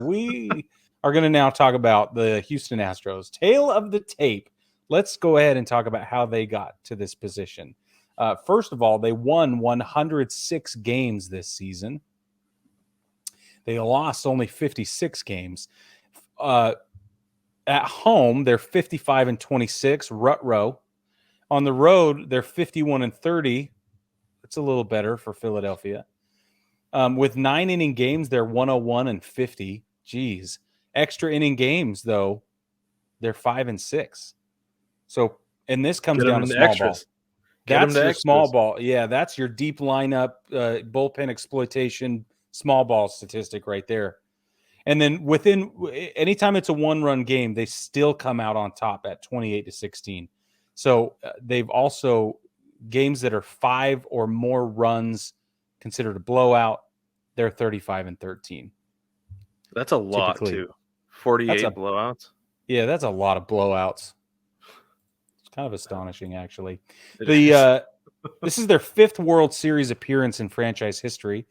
We are going to now talk about the Houston Astros. Tale of the tape. Let's go ahead and talk about how they got to this position. First of all, they won 106 games this season. They lost only 56 games. At home, they're 55-26, rut row. On the road, they're 51-30. It's a little better for Philadelphia. With 9-inning games, they're 101-50. Geez. Extra inning games, though, they're 5-6. So, and this comes down to small extras. Ball. That's your small ball. Yeah, that's your deep lineup, bullpen exploitation, small ball statistic right there. And then anytime it's a one-run game, they still come out on top at 28-16. So they've also games that are 5 or more runs considered a blowout. They're 35-13. That's a lot too. 48 blowouts. Yeah, that's a lot of blowouts. It's kind of astonishing, actually. This is their 5th World Series appearance in franchise history.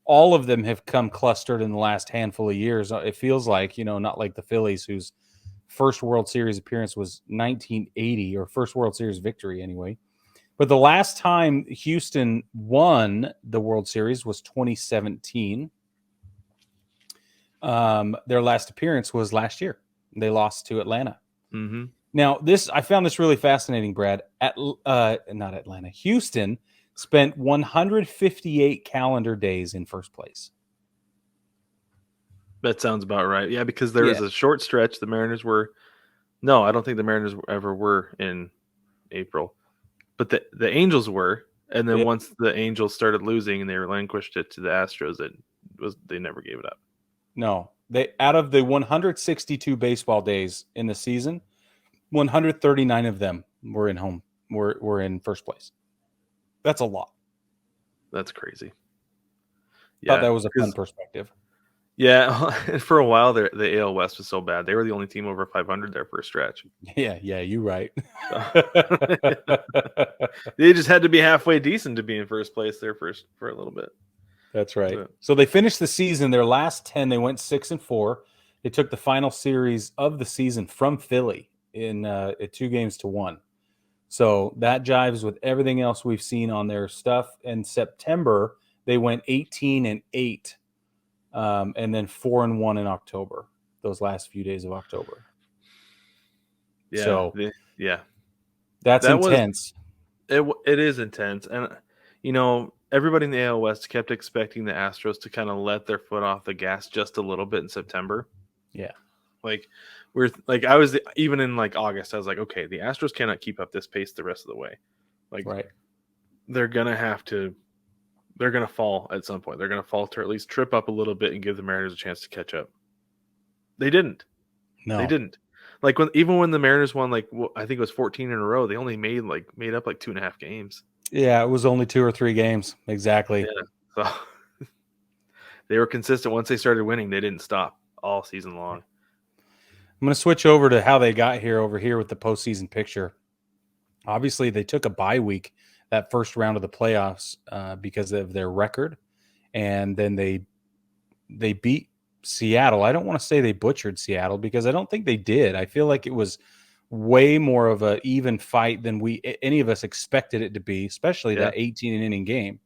All of them have come clustered in the last handful of years. It feels like, not like the Phillies, whose first World Series appearance was 1980, or first World Series victory anyway. But the last time Houston won the World Series was 2017. Their last appearance was last year. They lost to Atlanta. Mm-hmm. Now, I found this really fascinating, Brad. Not Atlanta. Houston spent 158 calendar days in first place. That sounds about right. Yeah, because there was a short stretch. The Mariners were... No, I don't think the Mariners ever were in April. But the Angels were. And then once the Angels started losing and they relinquished it to the Astros, they never gave it up. No. Out of the 162 baseball days in the season, 139 of them were in first place. That's a lot. That's crazy. Yeah, thought that was a fun perspective. Yeah, for a while, the AL West was so bad. They were the only team over 500 there for a stretch. Yeah, you're right. They just had to be halfway decent to be in first place there for a little bit. That's right. So they finished the season. Their last 10, they went 6-4. They took the final series of the season from Philly in 2-1. So that jives with everything else we've seen on their stuff. In September, they went 18-8, and then 4-1 in October. Those last few days of October. Yeah. So that's intense. It is intense, and everybody in the AL West kept expecting the Astros to kind of let their foot off the gas just a little bit in September. Yeah. I was even in August, I was like, okay, the Astros cannot keep up this pace the rest of the way. Right. They're going to fall at some point. They're going to falter, at least trip up a little bit and give the Mariners a chance to catch up. They didn't. No. They didn't. Even when the Mariners won, I think it was 14 in a row, they only made up 2.5 games. Yeah, it was only 2 or 3 games. Exactly. Yeah. So they were consistent. Once they started winning, they didn't stop all season long. I'm going to switch over to how they got over here with the postseason picture. Obviously, they took a bye week that first round of the playoffs because of their record, and then they beat Seattle. I don't want to say they butchered Seattle because I don't think they did. I feel like it was way more of an even fight than any of us expected it to be, especially that 18-inning game,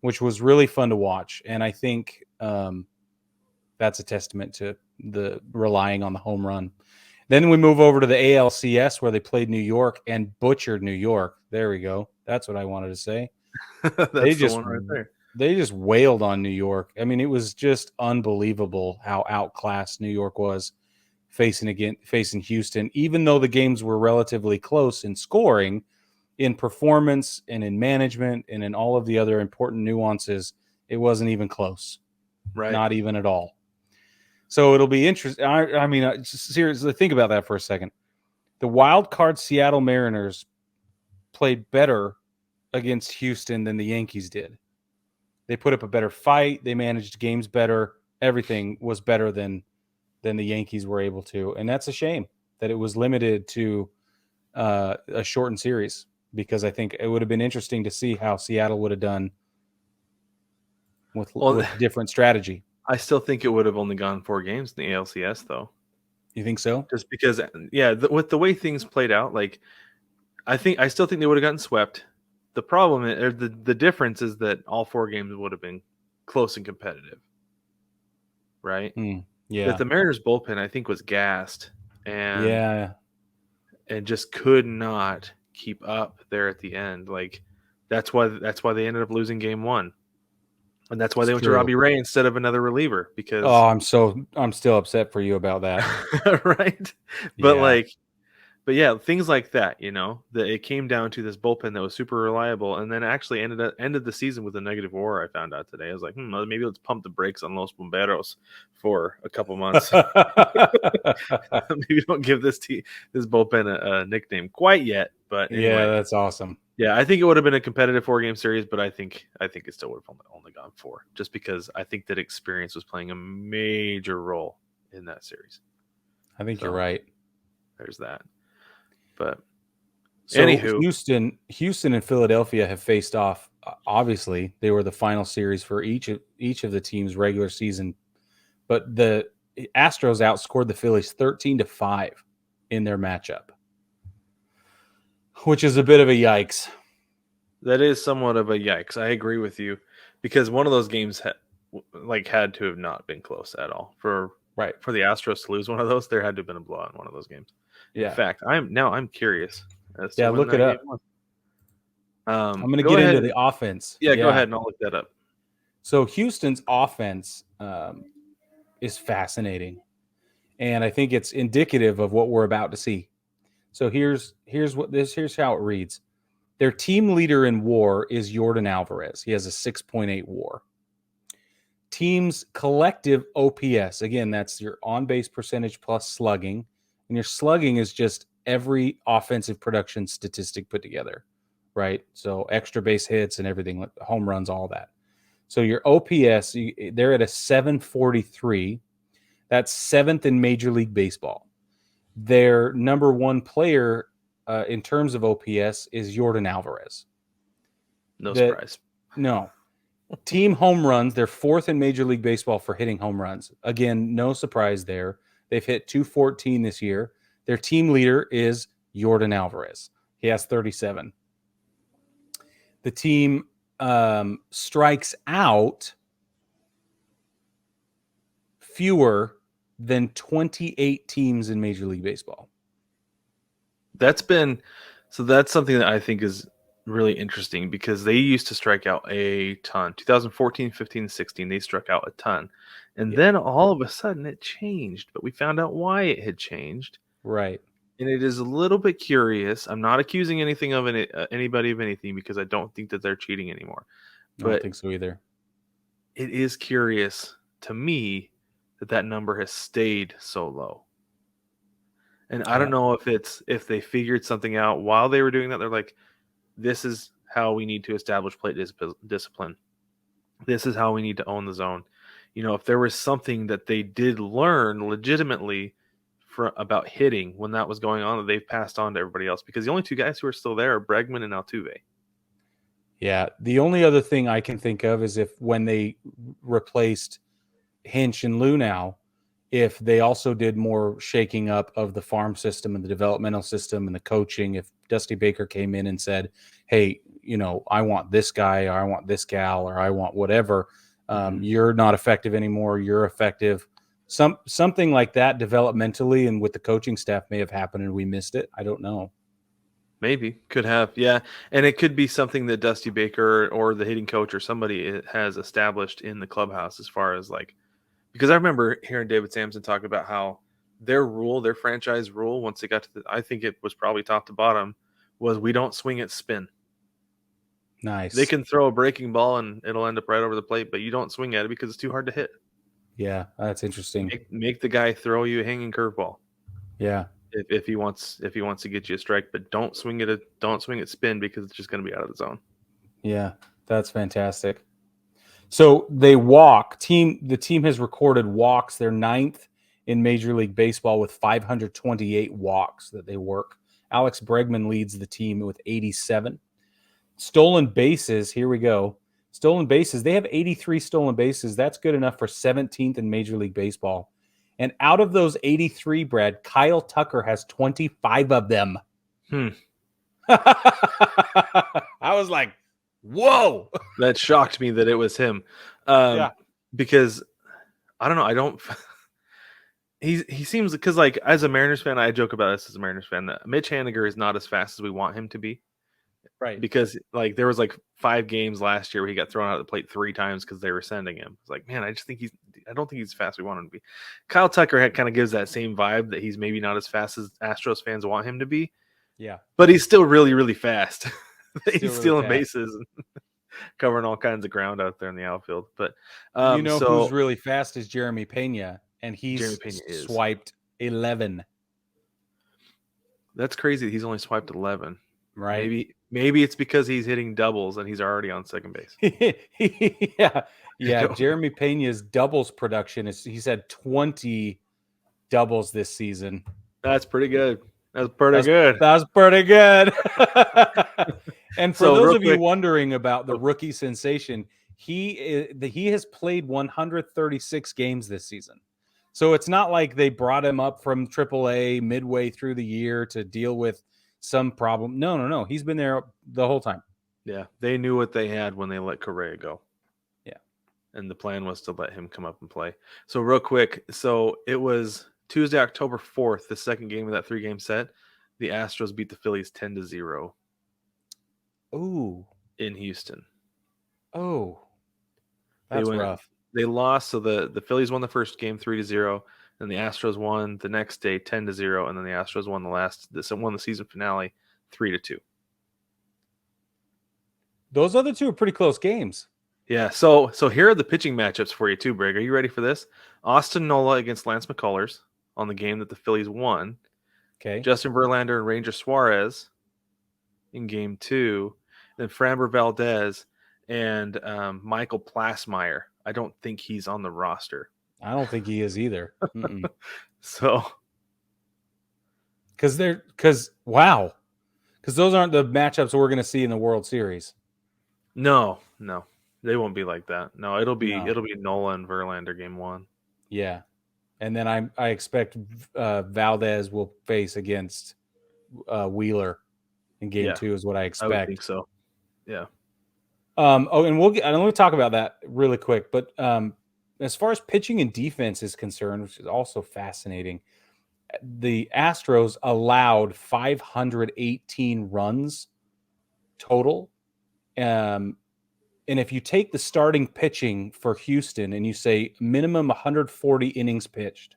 which was really fun to watch. And I think that's a testament to the relying on the home run. Then we move over to the ALCS where they played New York and butchered New York. There we go. That's what I wanted to say. That's the one right there. They just wailed on New York. I mean, it was just unbelievable how outclassed New York was facing Houston, even though the games were relatively close in scoring, in performance, and in management, and in all of the other important nuances. It wasn't even close. Right. Not even at all. So it'll be interesting. I mean, seriously, think about that for a second. The wild card Seattle Mariners played better against Houston than the Yankees did. They put up a better fight. They managed games better. Everything was better than the Yankees were able to. And that's a shame that it was limited to a shortened series, because I think it would have been interesting to see how Seattle would have done with different strategy. I still think it would have only gone 4 games in the ALCS, though. You think so? Just because, with the way things played out, like I still think they would have gotten swept. The problem, or the difference, is that all 4 games would have been close and competitive, right? Yeah. That the Mariners bullpen, I think, was gassed and just could not keep up there at the end. Like that's why they ended up losing game 1. And that's why they went to Robbie Ray instead of another reliever, because I'm still upset for you about that. right? But yeah, things like that, that it came down to this bullpen that was super reliable, and then actually ended the season with a negative WAR. I found out today. I was like, maybe let's pump the brakes on Los Bomberos for a couple months. Maybe don't give this bullpen a nickname quite yet. But anyway, yeah, that's awesome. Yeah, I think it would have been a competitive 4-game series, but I think it still would have only gone 4, just because I think that experience was playing a major role in that series. I think you're right. There's that. But so anywho, Houston and Philadelphia have faced off. Obviously, they were the final series for each of the teams' regular season, but the Astros outscored the Phillies 13-5 in their matchup, which is a bit of a yikes. That is somewhat of a yikes. I agree with you, because one of those games had to have not been close at all. For the Astros to lose one of those, there had to have been a blowout in one of those games. Yeah. In fact, I'm curious as to when look it up. I'm going to get into the offense. Yeah, go ahead and I'll look that up. So Houston's offense is fascinating, and I think it's indicative of what we're about to see. So here's how it reads. Their team leader in WAR is Yordan Alvarez. He has a 6.8 WAR. Team's collective OPS, again, that's your on-base percentage plus slugging, and your slugging is just every offensive production statistic put together, right? So extra base hits and everything, like home runs, all that. So your OPS, they're at a 743. That's 7th in Major League Baseball. Their number 1 player in terms of OPS is Yordan Alvarez. No surprise. No. Team home runs, they're 4th in Major League Baseball for hitting home runs. Again, no surprise there. They've hit 214 this year. Their team leader is Yordan Alvarez. He has 37. The team strikes out fewer than 28 teams in Major League Baseball. That's something that I think is really interesting, because they used to strike out a ton. 2014, 15, 16, they struck out a ton. And then all of a sudden it changed, but we found out why it had changed. Right. And it is a little bit curious. I'm not accusing anybody of anything, because I don't think that they're cheating anymore. I don't think so either. It is curious to me that number has stayed so low. And I don't know if they figured something out while they were doing that. They're like, this is how we need to establish plate discipline. This is how we need to own the zone. If there was something that they did learn legitimately about hitting when that was going on, that they've passed on to everybody else, because the only 2 guys who are still there are Bregman and Altuve. Yeah. The only other thing I can think of is when they replaced Hinch and Lou now, if they also did more shaking up of the farm system and the developmental system and the coaching, if Dusty Baker came in and said, hey, I want this guy, or I want this gal, or I want whatever, you're not effective anymore, you're effective. Something like that developmentally and with the coaching staff may have happened and we missed it. I don't know. Maybe. Could have. Yeah. And it could be something that Dusty Baker or the hitting coach or somebody has established in the clubhouse, as far as because I remember hearing David Samson talk about how their franchise rule, once they got to I think it was probably top to bottom, was we don't swing at spin. Nice. They can throw a breaking ball and it'll end up right over the plate, but you don't swing at it because it's too hard to hit. Yeah, that's interesting. Make the guy throw you a hanging curveball. Yeah. If he wants to get you a strike, but don't swing at spin, because it's just going to be out of the zone. Yeah, that's fantastic. So they walk. The team has recorded walks. They're 9th in Major League Baseball with 528 walks that they work. Alex Bregman leads the team with 87. Stolen bases, here we go. Stolen bases. They have 83 stolen bases. That's good enough for 17th in Major League Baseball. And out of those 83, Brad, Kyle Tucker has 25 of them. I was like, whoa. That shocked me that it was him. Because I don't know. He seems, because like as a Mariners fan, I joke about this as a Mariners fan, that Mitch Haniger is not as fast as we want him to be. Right. Because like there was like 5 games last year where he got thrown out of the plate 3 times because they were sending him. It's like, man, I don't think he's as fast as we want him to be. Kyle Tucker kind of gives that same vibe that he's maybe not as fast as Astros fans want him to be. Yeah. But he's still really, really fast. He's stealing really bases and covering all kinds of ground out there in the outfield. But who's really fast is Jeremy Pena, and he's swiped 11. That's crazy. He's only swiped 11. Right. Maybe it's because he's hitting doubles and he's already on second base. Yeah. Jeremy Pena's doubles production he's had 20 doubles this season. That's pretty good. That's pretty good. And for those of you wondering about the rookie sensation, he has played 136 games this season. So it's not like they brought him up from AAA midway through the year to deal with some problem. No. He's been there the whole time. Yeah. They knew what they had when they let Correa go. Yeah. And the plan was to let him come up and play. So real quick. So it was Tuesday, October 4th, the second game of that 3-game set. The Astros beat the Phillies 10-0. Ooh. In Houston. Oh. That's rough. They lost. So the Phillies won the first game 3-0. Then the Astros won the next day 10-0, and then the Astros won the season finale 3-2. Those other two are pretty close games. Yeah. So here are the pitching matchups for you too, Brig. Are you ready for this? Austin Nola against Lance McCullers on the game that the Phillies won. Okay. Justin Verlander and Ranger Suarez in game 2. Then Framber Valdez and Michael Plasmeyer. I don't think he's on the roster. I don't think he is either. So, because those aren't the matchups we're going to see in the World Series. No, they won't be like that. No, it'll be Nola and Verlander game 1. Yeah, and then I expect Valdez will face against Wheeler in game 2 is what I expect. I would think so. Yeah. And let me talk about that really quick. But as far as pitching and defense is concerned, which is also fascinating, the Astros allowed 518 runs total. And if you take the starting pitching for Houston and you say minimum 140 innings pitched,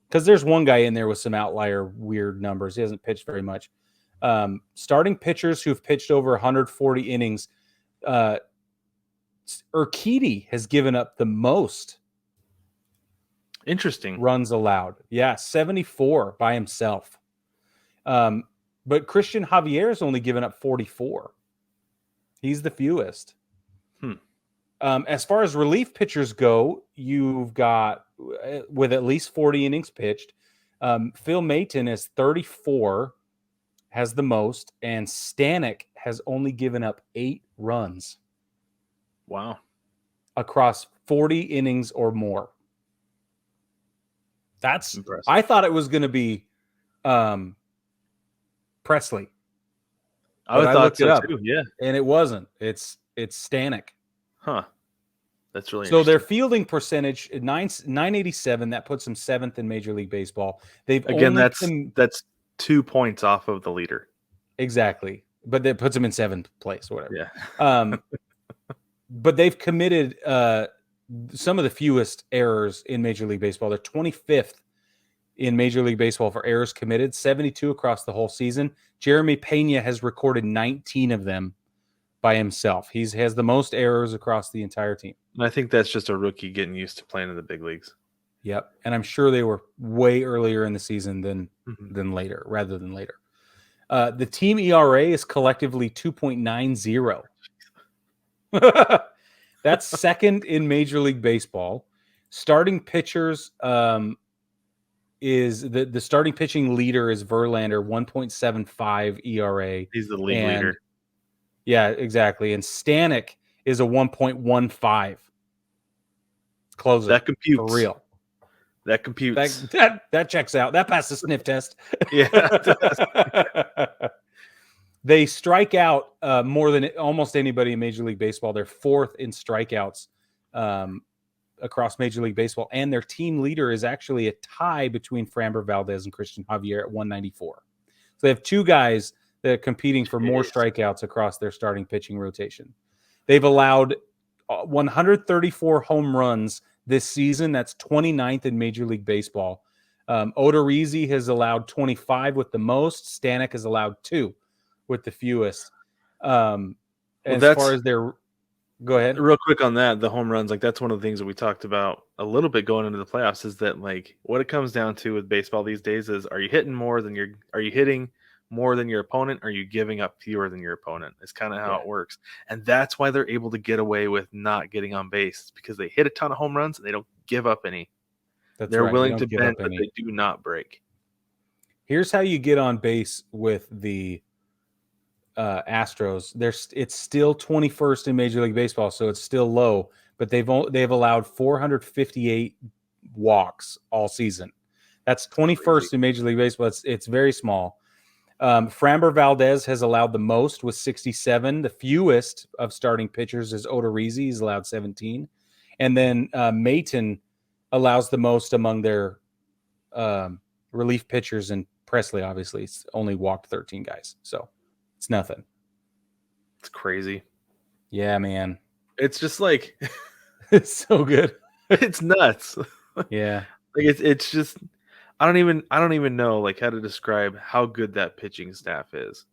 because there's one guy in there with some outlier weird numbers. He hasn't pitched very much. Starting pitchers who've pitched over 140 innings, Urquidy has given up the most. Interesting. Runs allowed. Yeah, 74 by himself. But Christian Javier's only given up 44. He's the fewest. As far as relief pitchers go, you've got, with at least 40 innings pitched, Phil Maton is 34, has the most, and Stanek has only given up 8 runs. Wow. Across 40 innings or more. That's impressive. I thought it was going to be Presley. I looked it up too, yeah. And it wasn't. It's Stanek. Huh. That's really so their fielding percentage 987. That puts them 7th in Major League Baseball. That's 2 points off of the leader. Exactly, but that puts them in 7th place or whatever. Yeah. But they've committed some of the fewest errors in Major League Baseball. They're 25th in Major League Baseball for errors committed, 72 across the whole season. Jeremy Pena has recorded 19 of them by himself. He has the most errors across the entire team. And I think that's just a rookie getting used to playing in the big leagues. Yep. And I'm sure they were way earlier in the season than later. The team ERA is collectively 2.90. That's second in Major League Baseball. Starting pitchers is the starting pitching leader is Verlander, 1.75 ERA. He's the league leader. Yeah, exactly. And Stanek is a 1.15. Closer. That computes. For real. That computes. That checks out. That passes the sniff test. Yeah. They strike out more than almost anybody in Major League Baseball. They're fourth in strikeouts across Major League Baseball, and their team leader is actually a tie between Framber Valdez and Christian Javier at 194. So they have two guys that are competing for more strikeouts across their starting pitching rotation. They've allowed 134 home runs this season. That's 29th in Major League Baseball. Odorizzi has allowed 25 with the most. Stanek has allowed 2 with the fewest. As far as their... Go ahead. Real quick on that, the home runs, like that's one of the things that we talked about a little bit going into the playoffs, is that like what it comes down to with baseball these days is, are you hitting more than are you hitting more than your opponent? Or are you giving up fewer than your opponent? It's kind of how it works. And that's why they're able to get away with not getting on base. It's because they hit a ton of home runs and they don't give up any. They're willing to bend, but they do not break. Here's how you get on base with the Astros. It's still 21st in Major League Baseball, so it's still low, but they've allowed 458 walks all season. That's 21st in Major League Baseball. It's very small. Framber Valdez has allowed the most with 67. The fewest of starting pitchers is Odorizzi. He's allowed 17. And then Mayton allows the most among their relief pitchers, and Presley obviously only walked 13 guys. So it's nothing. It's crazy. Yeah, man. It's just like it's so good. It's nuts. Yeah. Like it's just I don't even know like how to describe how good that pitching staff is,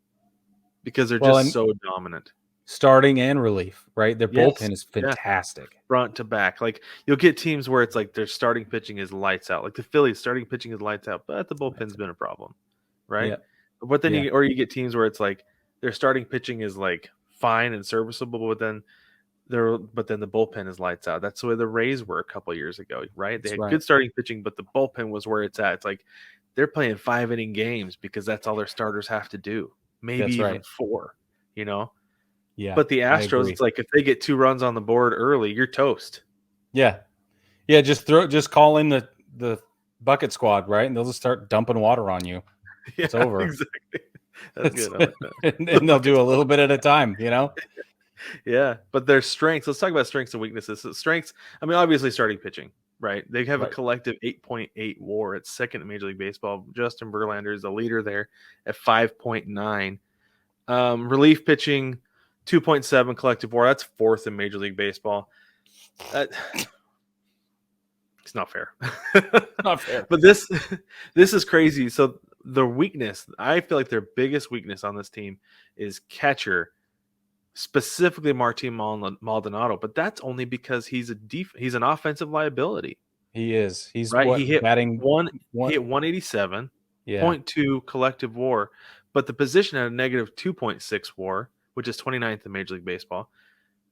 because they're just so dominant. Starting and relief, right? Their bullpen is fantastic. Yeah. Front to back. Like you'll get teams where it's like their starting pitching is lights out. Like the Phillies starting pitching is lights out, but the bullpen's been a problem. Right? Yeah. But then you get teams where it's like their starting pitching is like fine and serviceable, but then the bullpen is lights out. That's the way the Rays were a couple of years ago, right? They had good starting pitching, but the bullpen was where it's at. It's like they're playing 5-inning games because that's all their starters have to do. Maybe even 4, you know? Yeah. But the Astros, it's like if they get 2 runs on the board early, you're toast. Yeah. Yeah, just call in the bucket squad, right? And they'll just start dumping water on you. It's over. Exactly. That's good. and they'll do a little bit at a time, you know? Yeah. But their strengths, let's talk about strengths and weaknesses. So strengths, I mean, obviously starting pitching, right? They have a collective 8.8 WAR. It's second in Major League Baseball. Justin Verlander is the leader there at 5.9. Relief pitching, 2.7 collective WAR. That's fourth in Major League Baseball. It's not fair. Not fair. But this is crazy. So the weakness, I feel like their biggest weakness on this team is catcher, specifically Martin Maldonado. But that's only because he's an offensive liability. He is. He's right. He hit batting he hit 187, 0.2 collective WAR, but the position had a negative 2.6 WAR, which is 29th in Major League Baseball.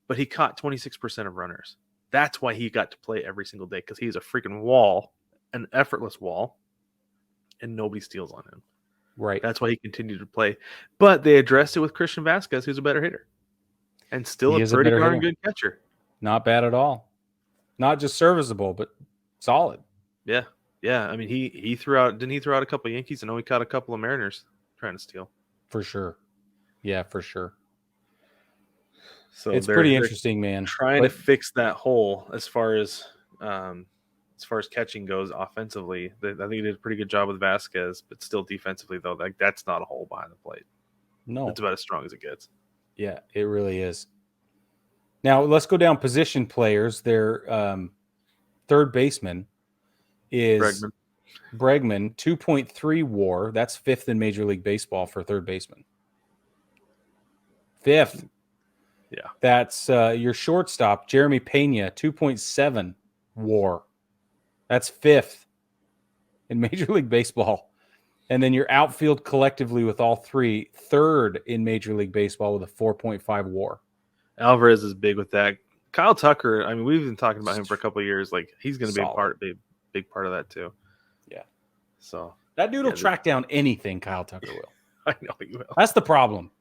But he caught 26% of runners. That's why he got to play every single day, because he's a freaking wall, an effortless wall, and nobody steals on him. Right. That's why he continued to play. But they addressed it with Christian Vasquez, who's a better hitter, and still a pretty darn good catcher. Not bad at all. Not just serviceable, but solid. Yeah. Yeah. I mean, he threw out, didn't he throw out a couple of Yankees? I know he caught a couple of Mariners trying to steal. For sure. Yeah, for sure. So it's pretty interesting, man. Trying to fix that hole as far as catching goes offensively. I think he did a pretty good job with Vasquez, but still defensively though, like that's not a hole behind the plate. No, it's about as strong as it gets. Yeah, it really is. Now let's go down position players. Their third baseman is Bregman, 2.3 WAR. That's fifth in Major League Baseball for third baseman. Fifth. Yeah. That's your shortstop, Jeremy Pena, 2.7 WAR. That's fifth in Major League Baseball. And then your outfield collectively with all three, third in Major League Baseball with a 4.5 WAR. Alvarez is big with that. Kyle Tucker, I mean, we've been talking about him for a couple of years. Like, he's going to be a big part of that too. Yeah. So that dude will track down anything Kyle Tucker will. I know he will. That's the problem.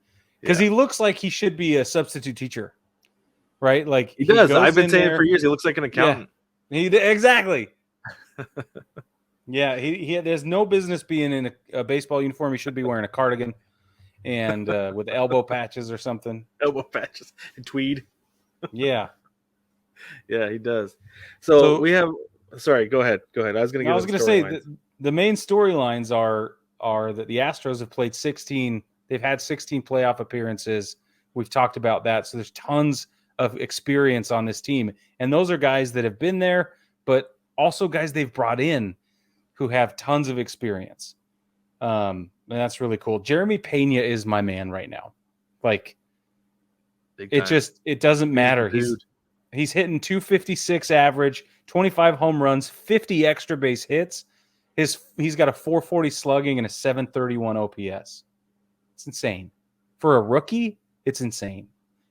Because he looks like he should be a substitute teacher. right? Like He does. goes I've been in saying there. for years he looks like an accountant. Yeah, exactly. Yeah, he there's no business being in a baseball uniform. He should be wearing a cardigan and with elbow patches or something. Elbow patches and tweed. Yeah. Yeah, he does. So we have. Sorry, go ahead. Go ahead. I was going to say the main storylines are that the Astros have played 16. They've had 16 playoff appearances. We've talked about that. So there's tons of experience on this team, and those are guys that have been there, but also guys they've brought in who have tons of experience. And that's really cool. Jeremy Pena is my man right now. Like, it doesn't matter. He's hitting 256 average, 25 home runs, 50 extra base hits. He's got a 440 slugging and a 731 OPS. It's insane. For a rookie, it's insane.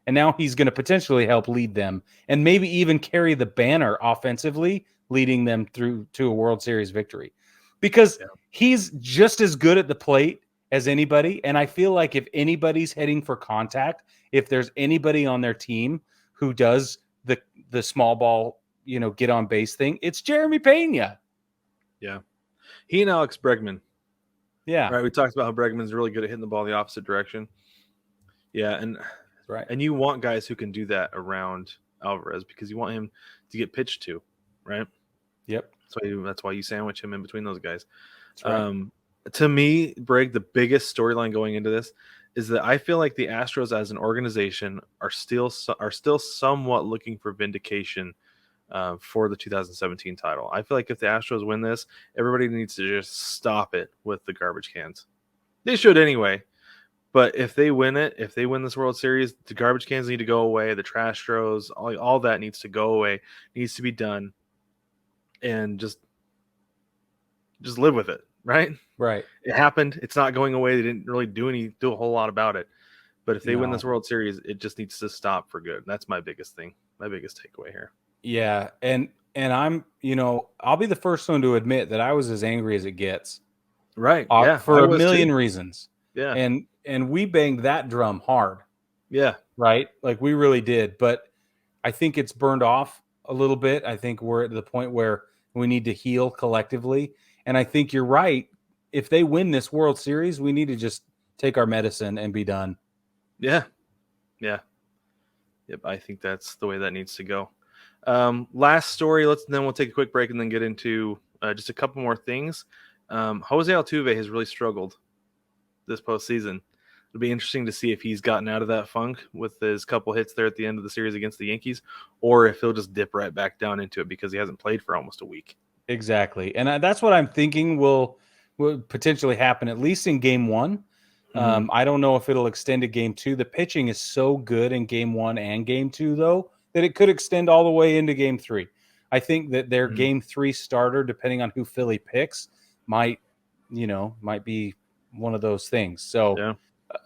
And now he's going to potentially help lead them and maybe even carry the banner offensively, leading them through to a World Series victory. Because he's just as good at the plate as anybody. And I feel like if anybody's heading for contact, if there's anybody on their team who does the small ball, get on base thing, it's Jeremy Pena. Yeah. He and Alex Bregman. Yeah. Right. We talked about how Bregman's really good at hitting the ball the opposite direction. Yeah. And right. And you want guys who can do that around Alvarez because you want him to get pitched to, right? Yep. That's why you sandwich him in between those guys. Right. To me, Brig, the biggest storyline going into this is that I feel like the Astros as an organization are still somewhat looking for vindication for the 2017 title. I feel like if the Astros win this, everybody needs to just stop it with the garbage cans. They should anyway. But if they win this World Series, the garbage cans need to go away. The trash throws, all that needs to go away, needs to be done, and just live with it, right? Right. It happened. It's not going away. They didn't really do a whole lot about it. But if they win this World Series, it just needs to stop for good. That's my biggest thing. My biggest takeaway here. Yeah, and I'm, I'll be the first one to admit that I was as angry as it gets. Right. Yeah. For a million reasons. Yeah. And we banged that drum hard. Yeah. Right? Like we really did. But I think it's burned off a little bit. I think we're at the point where we need to heal collectively. And I think you're right. If they win this World Series, we need to just take our medicine and be done. Yeah. Yeah. Yep. I think that's the way that needs to go. Last story. Then we'll take a quick break and then get into just a couple more things. Jose Altuve has really struggled this postseason. It'll be interesting to see if he's gotten out of that funk with his couple hits there at the end of the series against the Yankees, or if he'll just dip right back down into it because he hasn't played for almost a week. Exactly. And that's what I'm thinking will potentially happen, at least in game one. Mm-hmm. I don't know if it'll extend to game two. The pitching is so good in game one and game two, though, that it could extend all the way into game three. I think that their game three starter, depending on who Philly picks, might be one of those things. So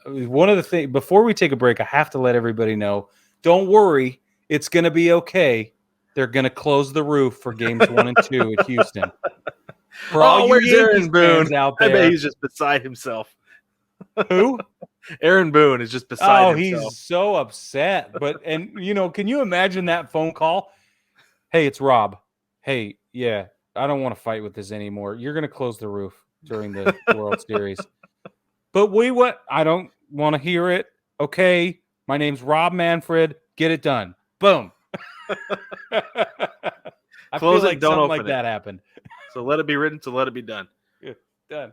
one of the things, before we take a break, I have to let everybody know, don't worry, it's going to be okay. They're going to close the roof for games 1 and 2 at Houston. For all you Yankees fans out there, I bet he's just beside himself. Who? Aaron Boone is just beside himself. He's so upset. But can you imagine that phone call? Hey, it's Rob. Hey, yeah, I don't want to fight with this anymore. You're going to close the roof during the World Series. But I don't want to hear it. Okay, my name's Rob Manfred. Get it done. Boom. I feel like something like that happened. So let it be written, so let it be done. Yeah, done.